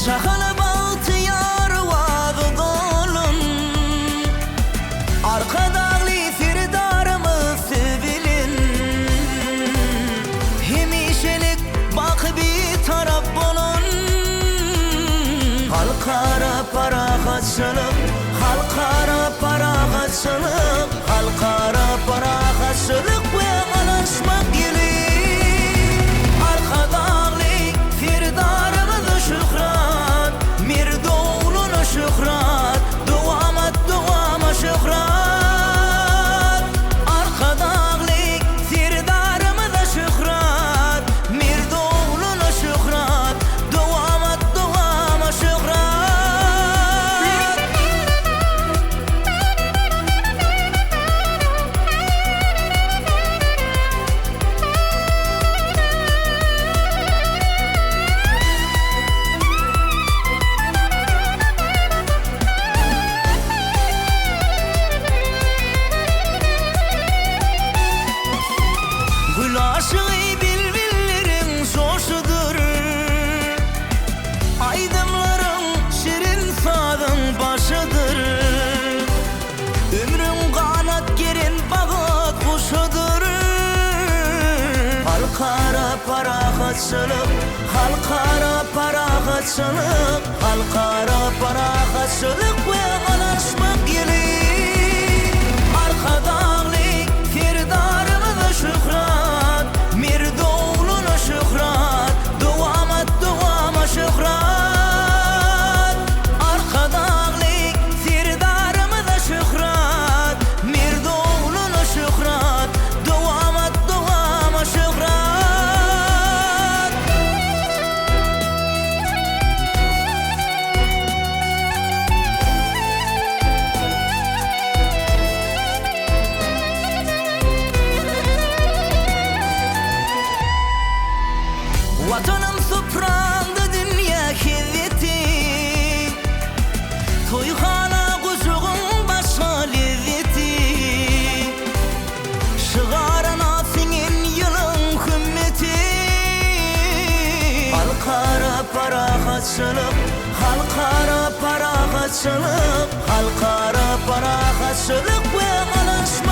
Çakalı baltıyar vadı dolun, arka dağlı firdarımı sevilin. Hemişelik bak bir taraf bulun. Halkara para kaçılıp, halkara para kaçılıp, halkara para kaçılıp ve anlaşmak gibi. Arka dağlı firdarımı şükran, mirdoğlunu şükran, duama duama şükran. Arka dağlı firdarımı da şükran, mirdoğlunu şükran, duama duama şükran. Gül aşığı bilbillerin soşudur, aydınların şirin sağın başıdır. Ömrün kanat gerin bağıt kuşudur. Halkara para kaçılıp, halkara para kaçılıp, halkara para kaçılıp ve anlaşmak gibi. Arka dağlı firdarımı da şükran, mirdoğlunu şükran, duama duama şükran. Arka dağlı firdarımı da şükran, mirdoğlunu şükran, duama duama şükran. Vatanım toprağında dünya hizmeti, toyxana kuşuğun başka lezzeti. Şıgarana senin yılın hümmeti. Halkara para kaçılıp, halkara para kaçılıp, halkara para kaçılıp ve anlaşma